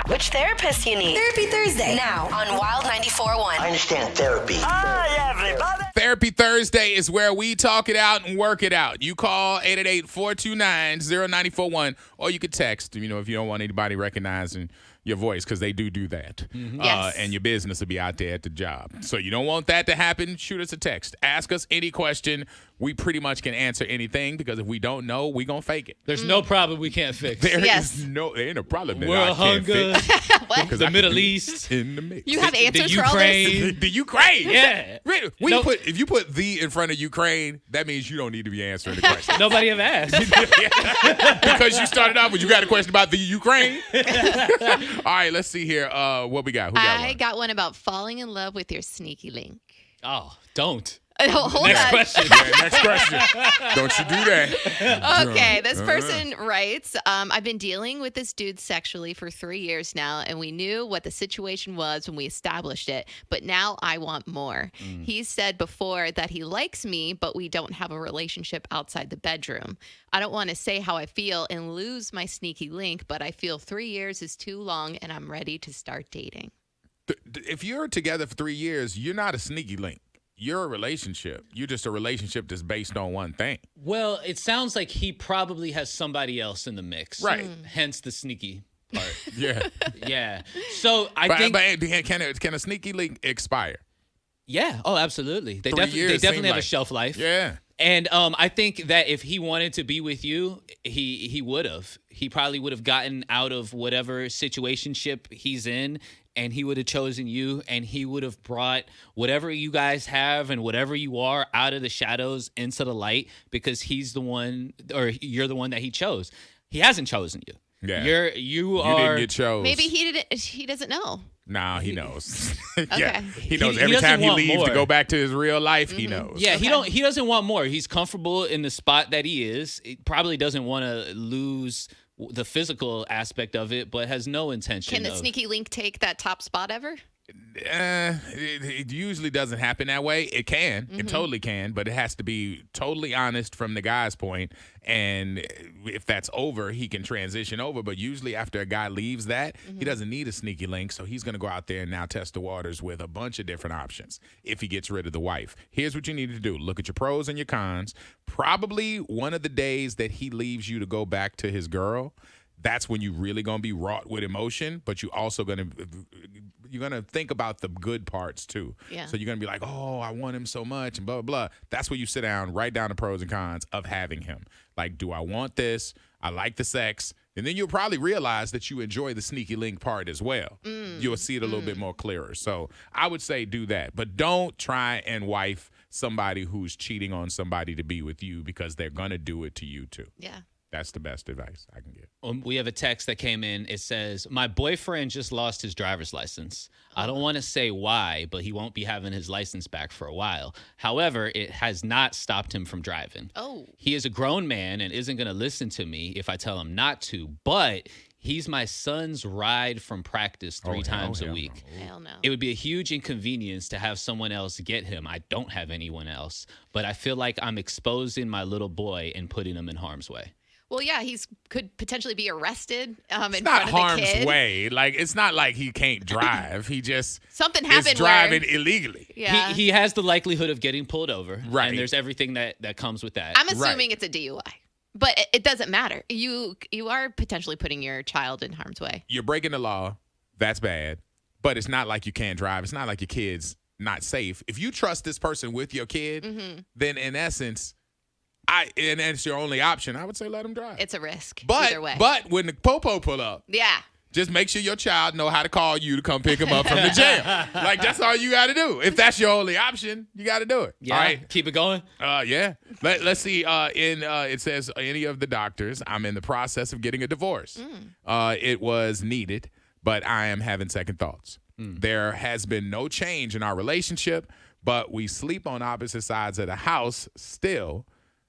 which therapist you need. Therapy Thursday. Now on Wild 94.1. I understand therapy. Hi, everybody. Therapy Thursday is where we talk it out and work it out. You call 888-429-0941, or you could text, if you don't want anybody recognizing your voice, because they do that. Yes. And your business will be out there at the job. So you don't want that to happen, shoot us a text. Ask us any question. We pretty much can answer anything, because if we don't know, we going to fake it. There's no problem we can't fix. There Yes. there ain't a problem that World I can't hunger, fix. What? Because the I can Middle do it East. in the mix. You have answers the for all this? Ukraine. The Ukraine. Yeah. Really? If you put the in front of Ukraine, that means you don't need to be answering the question. Nobody ever asked. Because you started off with you got a question about the Ukraine. All right, let's see here. What we got? Who got I one? got one about falling in love with your sneaky link. Oh, don't. Hold Next on. question. Yeah, next question. Don't you do that. Okay, this person writes, I've been dealing with this dude sexually for 3 years now, and we knew what the situation was when we established it, but now I want more. He said before that he likes me, but we don't have a relationship outside the bedroom. I don't want to say how I feel and lose my sneaky link, but I feel 3 years is too long, and I'm ready to start dating. If you're together for 3 years, you're not a sneaky link. You're a relationship. You're just a relationship that's based on one thing. Well, it sounds like he probably has somebody else in the mix. Right. Hence the sneaky part. Yeah. Yeah. So I But think. can a sneaky link expire? Yeah. Oh, absolutely. They 3 years definitely seem have a like- shelf life. Yeah. And I think that if he wanted to be with you, he would have. He probably would have gotten out of whatever situationship he's in, and he would have chosen you, and he would have brought whatever you guys have and whatever you are out of the shadows into the light, because he's the one, or you're the one that he chose. He hasn't chosen you. Yeah. You You didn't are. get chose. Maybe he doesn't know. Nah, he knows. Yeah, Okay. he knows He every doesn't time he want leaves more. to go back to his real life. He knows. Yeah, Okay. he doesn't want more. He's comfortable in the spot that he is. He probably doesn't want to lose the physical aspect of it, but has no intention Can the of. sneaky link take that top spot ever? It usually doesn't happen that way. It can. It totally can, but it has to be totally honest from the guy's point. And if that's over, he can transition over. But usually after a guy leaves that, he doesn't need a sneaky link. So he's going to go out there and now test the waters with a bunch of different options if he gets rid of the wife. Here's what you need to do. Look at your pros and your cons. Probably one of the days that he leaves you to go back to his girl, that's when you're really going to be wrought with emotion, but you're also going to think about the good parts too. Yeah. So you're going to be like, oh, I want him so much and blah, blah, blah. That's where you sit down, write down the pros and cons of having him. Like, do I want this? I like the sex. And then you'll probably realize that you enjoy the sneaky link part as well. You'll see it a little bit more clearer. So I would say do that. But don't try and wife somebody who's cheating on somebody to be with you, because they're going to do it to you too. Yeah. That's the best advice I can give. We have a text that came in. It says, my boyfriend just lost his driver's license. I don't want to say why, but he won't be having his license back for a while. However, it has not stopped him from driving. Oh. He is a grown man and isn't going to listen to me if I tell him not to, but he's my son's ride from practice three times a week. Hell no. It would be a huge inconvenience to have someone else get him. I don't have anyone else, but I feel like I'm exposing my little boy and putting him in harm's way. Well, yeah, could potentially be arrested in It's front not of the harm's kid. way. Like, it's not like he can't drive. He just Something is happened driving where, illegally. yeah. He has the likelihood of getting pulled over. Right. And there's everything that comes with that. I'm assuming Right. it's a DUI, but it doesn't matter. You are potentially putting your child in harm's way. You're breaking the law. That's bad. But it's not like you can't drive. It's not like your kid's not safe. If you trust this person with your kid, then in essence, and that's your only option, I would say let him drive. It's a risk But either way. when the popo pull up, yeah. just make sure your child know how to call you to come pick him up from the jail. Like, that's all you got to do. If that's your only option, you got to do it. Yeah. All right. Keep it going. Yeah. Let's see. It says any of the doctors. I'm in the process of getting a divorce. It was needed, but I am having second thoughts. There has been no change in our relationship, but we sleep on opposite sides of the house still.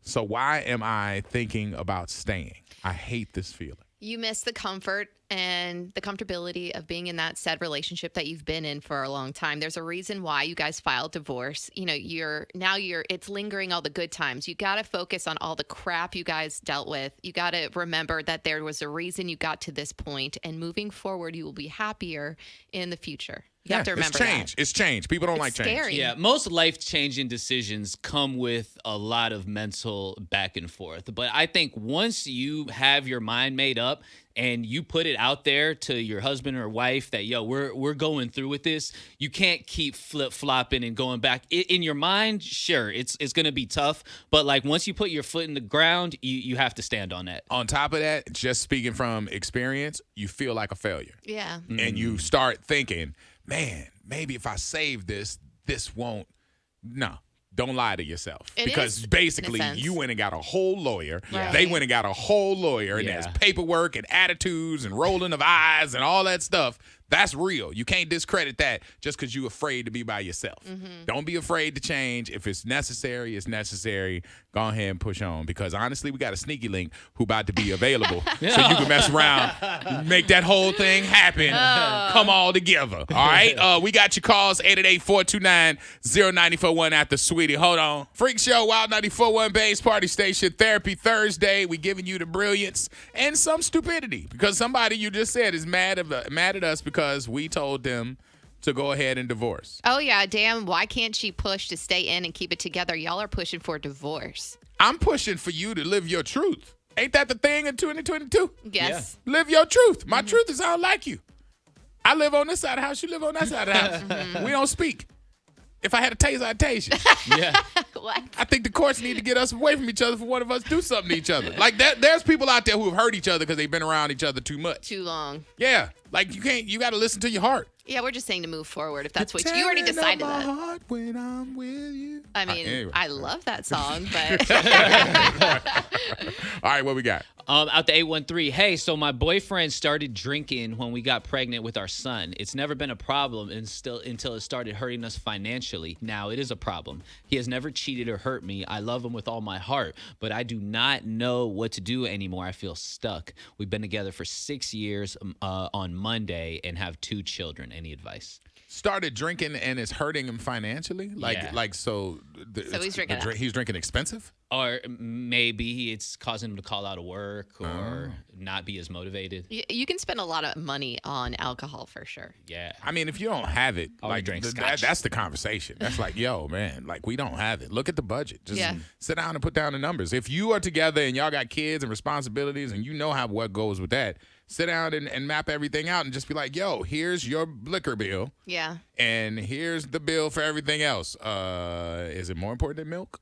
So why am I thinking about staying? I hate this feeling. You miss the comfort and the comfortability of being in that said relationship that you've been in for a long time. There's a reason why you guys filed divorce. You know, it's lingering all the good times. You got to focus on all the crap you guys dealt with. You got to remember that there was a reason you got to this point, and moving forward, you will be happier in the future. You have to remember it's change. that. It's change. People don't It's like change. scary. Yeah, most life-changing decisions come with a lot of mental back and forth. But I think once you have your mind made up and you put it out there to your husband or wife that, yo, we're going through with this, you can't keep flip-flopping and going back. In your mind, sure, it's going to be tough. But, like, once you put your foot in the ground, you have to stand on that. On top of that, just speaking from experience, you feel like a failure. Yeah. And you start thinking, man, maybe if I save this won't. No, don't lie to yourself. It because is, basically in a sense. you went and got a whole lawyer. Right. They went and got a whole lawyer, and Yeah. there's paperwork and attitudes and rolling of eyes and all that stuff. That's real. You can't discredit that just because you're afraid to be by yourself. Don't be afraid to change. If it's necessary, it's necessary. Go ahead and push on. Because honestly, we got a sneaky link who about to be available. So you can mess around, make that whole thing happen, come all together. All right? We got your calls, 888-429-0941 after Sweetie. Hold on. Freak Show, Wild 94.1 Bass Party Station, Therapy Thursday. We giving you the brilliance and some stupidity. Because somebody you just said is mad at us because we told them to go ahead and divorce. Oh, yeah. Damn, why can't she push to stay in and keep it together? Y'all are pushing for divorce. I'm pushing for you to live your truth. Ain't that the thing in 2022? Yes. Live your truth. My truth is I don't like you. I live on this side of the house. You live on that side of the house. We don't speak. If I had a taser, I'd tase you. Yeah. What? I think the courts need to get us away from each other for one of us to do something to each other. Like that, there's people out there who have hurt each other because they've been around each other too much. Too long. Yeah. Like you got to listen to your heart. Yeah, we're just saying to move forward if that's what you already decided my that. heart when I'm with you. I mean, Anyway. I love that song, but All right, what we got? Out the 813, hey, so my boyfriend started drinking when we got pregnant with our son. It's never been a problem until it started hurting us financially. Now it is a problem. He has never cheated or hurt me. I love him with all my heart, but I do not know what to do anymore. I feel stuck. We've been together for 6 years on Monday and have 2 children. Any advice? Started drinking and it's hurting him financially? So he's drinking he's drinking expensive? Or maybe it's causing him to call out of work or not be as motivated. you can spend a lot of money on alcohol for sure. Yeah. I mean, if you don't have it, we drink scotch. that's the conversation. That's like, yo, man, like we don't have it. Look at the budget. Just sit down and put down the numbers. If you are together and y'all got kids and responsibilities and you know what goes with that, sit down and map everything out and just be like, yo, here's your liquor bill. Yeah. And here's the bill for everything else. Is it more important than milk?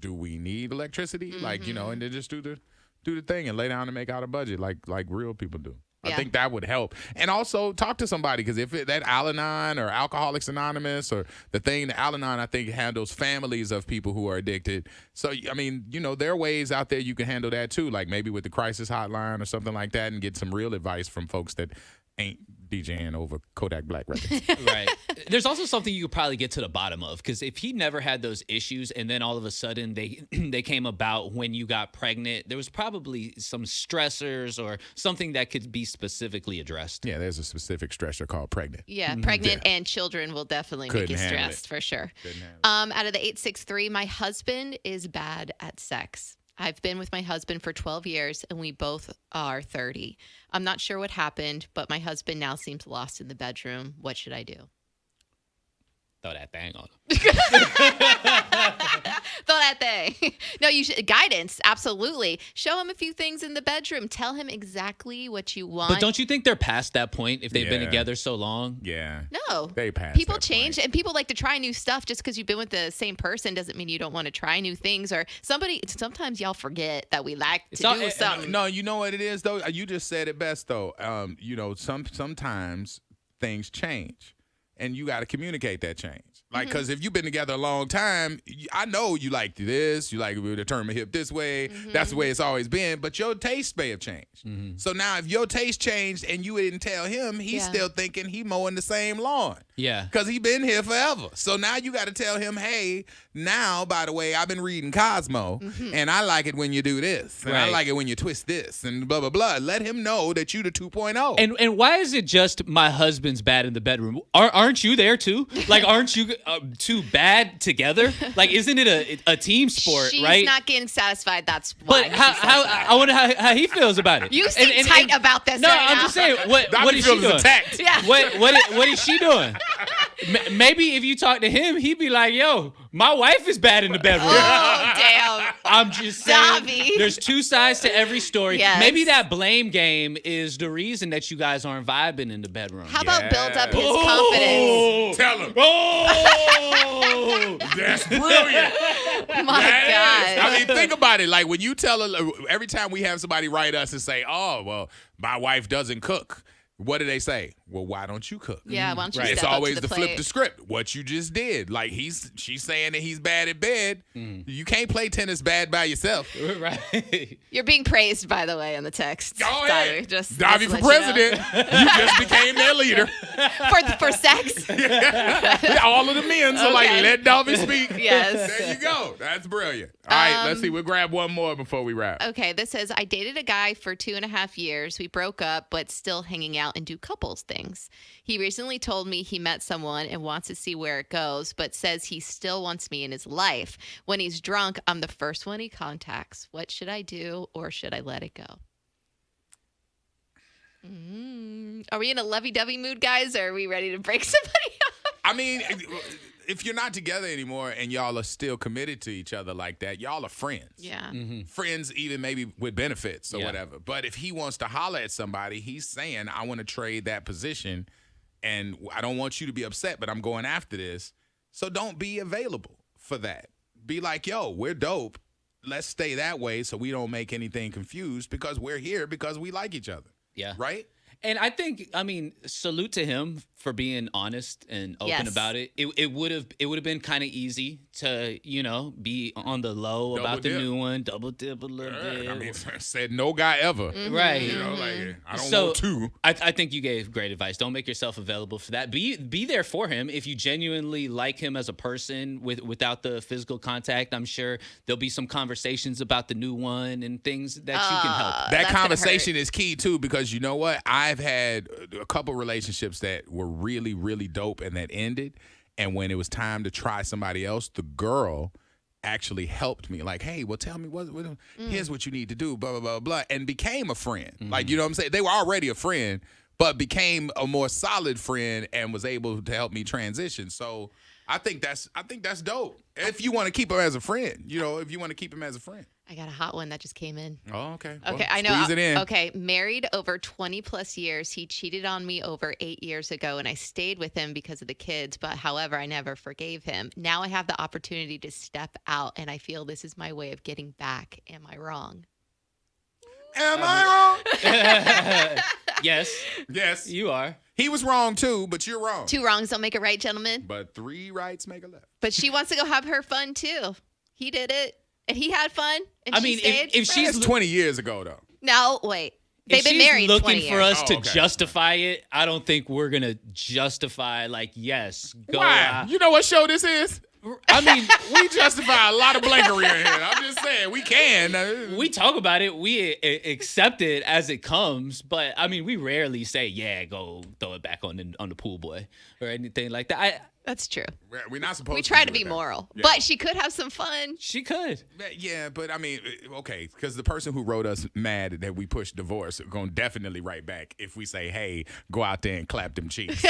Do we need electricity? Like, and then just do the thing and lay down and make out a budget like real people do. I think that would help. And also talk to somebody, because if that Al-Anon or Alcoholics Anonymous or the thing, the Al-Anon, I think handles families of people who are addicted. So, I mean, there are ways out there you can handle that too, like maybe with the crisis hotline or something like that, and get some real advice from folks that ain't DJing over Kodak Black records. Right. There's also something you could probably get to the bottom of, because if he never had those issues and then all of a sudden they came about when you got pregnant, there was probably some stressors or something that could be specifically addressed. Yeah, there's a specific stressor called pregnant. Yeah, pregnant and children will definitely make you handle stressed it. for sure. Couldn't handle Out of the 863, my husband is bad at sex. I've been with my husband for 12 years and we both are 30. I'm not sure what happened, but my husband now seems lost in the bedroom. What should I do? Throw that thing on him. Throw that thing. No, you should guidance. Absolutely. Show him a few things in the bedroom. Tell him exactly what you want. But don't you think they're past that point if they've been Yeah. together so long? Yeah. No. They passed People that change, point. and people like to try new stuff. Just because you've been with the same person doesn't mean you don't want to try new things. Or sometimes y'all forget that we like to do something. No, you know what it is though. You just said it best though. Sometimes things change, and you got to communicate that change. Like, because if you've been together a long time, I know you like this. You like to turn my hip this way. That's the way it's always been. But your taste may have changed. So now if your taste changed and you didn't tell him, he's still thinking he mowing the same lawn. Yeah. Because he been here forever. So now you got to tell him, hey, now, by the way, I've been reading Cosmo, and I like it when you do this. And I like it when you twist this, and blah, blah, blah. Let him know that you the 2.0. And why is it just my husband's bad in the bedroom? Aren't you there too? Like, aren't you two bad together? Like, isn't it a team sport, right? She's not getting satisfied. That's why. But how I wonder how he feels about it. You seem tight about this. No, right I'm now. just saying. What is she doing? Attacked. Yeah. What is she doing? Maybe if you talk to him, he'd be like, "Yo, my wife is bad in the bedroom." Oh, damn. I'm just saying. Dobby. There's two sides to every story. Yes. Maybe that blame game is the reason that you guys aren't vibing in the bedroom. How about build up his Oh. confidence? Tell him. Oh, That's brilliant. My That is. God. I mean, think about it. Like when you tell her, every time we have somebody write us and say, oh, well, my wife doesn't cook. What do they say? Well, why don't you cook? Yeah, why don't you It's step up always to the flip plate? the script. What you just did. Like she's saying that he's bad at bed. You can't play tennis bad by yourself. right. You're being praised, by the way, on the text. Go ahead. Dobby, for to let you know. president. You just became their leader. For sex? All of the men. So like, Okay. let Dobby speak. Yes. There you go. That's brilliant. All right, let's see. We'll grab one more before we wrap. Okay, this says, I dated a guy for 2.5 years. We broke up, but still hanging out and do couples things. He recently told me he met someone and wants to see where it goes, but says he still wants me in his life. When he's drunk, I'm the first one he contacts. What should I do, or should I let it go? Are we in a lovey-dovey mood, guys, or are we ready to break somebody up? I mean, if you're not together anymore and y'all are still committed to each other like that, y'all are friends. Yeah. Friends, even maybe with benefits or Yeah. whatever. But if he wants to holler at somebody, he's saying, I want to trade that position and I don't want you to be upset, but I'm going after this. So don't be available for that. Be like, yo, we're dope. Let's stay that way so we don't make anything confused because we're here because we like each other. Yeah. Right? And I think, I mean, salute to him for being honest and open Yes. about it. It would have been kind of easy to, be on the low Double about the dip. new one, double dip a little bit. I mean, said no guy ever. Right. You know, like, I don't So want to. I think you gave great advice. Don't make yourself available for that. Be there for him. If you genuinely like him as a person without the physical contact, I'm sure there'll be some conversations about the new one and things that you can help. That that's gonna conversation is key too, because you know what? I've had a couple relationships that were really, really dope and that ended. And when it was time to try somebody else, the girl actually helped me. Like, hey, well, tell me here's what you need to do, blah, blah, blah, blah, and became a friend. Like, you know what I'm saying? They were already a friend, but became a more solid friend and was able to help me transition. So I think that's dope. If you want to keep him as a friend, if you want to keep him as a friend. I got a hot one that just came in. Oh, okay. Okay, Well, I know. Squeeze it in. Okay, married over 20 plus years. He cheated on me over 8 years ago, and I stayed with him because of the kids. But however, I never forgave him. Now I have the opportunity to step out, and I feel this is my way of getting back. Am I wrong? Am I wrong? Yes, Yes. you are. He was wrong too, but you're wrong. 2 wrongs don't make a right, gentlemen. But 3 rights make a left. But she wants to go have her fun too. He did it, and he had fun. And I she mean, stayed. if she's That's 20 years ago, though. No, wait. If They've been she's married looking 20 for years. us Oh, to okay. justify it, I don't think we're gonna justify yes, go Why? out. You know what show this is? I mean, We justify a lot of blankery in here. I'm just saying, we can. we talk about it, we accept it as it comes, but I mean, we rarely say, "Yeah, go throw it back on the pool boy" or anything like that. That's true. We're not supposed We to try do to be that. moral, Yeah. but she could have some fun. She could. Yeah, but I mean, okay, because the person who wrote us mad that we pushed divorce are going to definitely write back if we say, hey, go out there and clap them cheeks.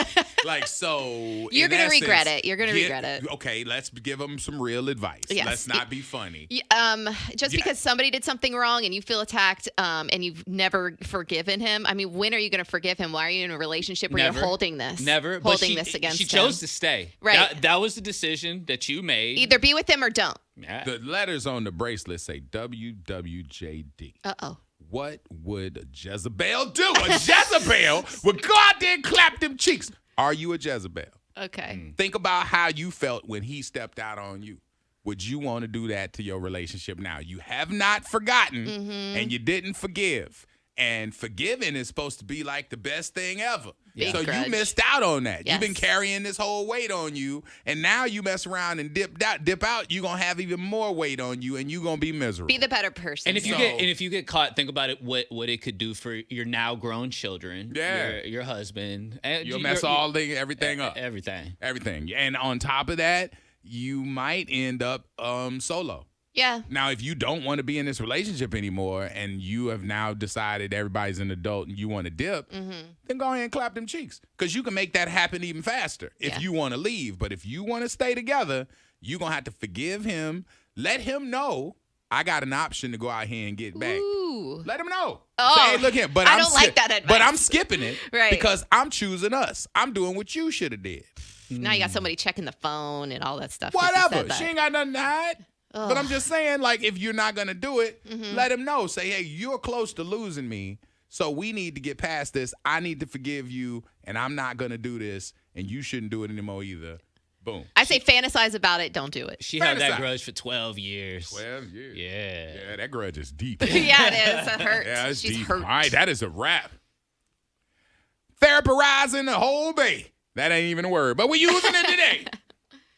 So You're in gonna essence, regret it. You're gonna regret it. Okay, let's give them some real advice. Yes. Let's not be funny. Just Yeah. because somebody did something wrong and you feel attacked, and you've never forgiven him. I mean, when are you going to forgive him? Why are you in a relationship where Never. you're holding this? Never. But Holding this against she him. chose to stay. Right. That was the decision that you made. Either be with him or don't. Yeah. The letters on the bracelet say WWJD. Uh-oh. What would a Jezebel do? A Jezebel would go out there and clap them cheeks. Are you a Jezebel? Okay. Think about how you felt when he stepped out on you. Would you want to do that to your relationship now? You have not forgotten and you didn't forgive. And forgiving is supposed to be like the best thing ever. Big So grudge. you missed out on that. Yes. You've been carrying this whole weight on you, and now you mess around and dip out, you're going to have even more weight on you, and you're going to be miserable. Be the better person. And if you get caught, think about it. What it could do for your now grown children. Yeah. Your husband. And You'll mess everything up. Everything. And on top of that, you might end up solo. Yeah. Now, if you don't want to be in this relationship anymore and you have now decided everybody's an adult and you want to dip, then go ahead and clap them cheeks, because you can make that happen even faster if you want to leave. But if you want to stay together, you're going to have to forgive him. Let him know I got an option to go out here and get back. Ooh. Let him know. Oh, Say, hey, look here. But I don't like that advice. But I'm skipping it Right. because I'm choosing us. I'm doing what you should have did. Now you got somebody checking the phone and all that stuff. 'cause you Whatever. said that. She ain't got nothing to hide. But I'm just saying, like, if you're not going to do it, let him know. Say, hey, you're close to losing me, so we need to get past this. I need to forgive you, and I'm not going to do this, and you shouldn't do it anymore either. Boom. I say fantasize about it. Don't do it. She held that Fantasize. grudge for 12 years. 12 years. Yeah. Yeah, that grudge is deep. Yeah, it is. It hurts. Yeah, it's She's deep. hurt. All right, that is a wrap. Therapizing the whole bay. That ain't even a word, but we're using it today.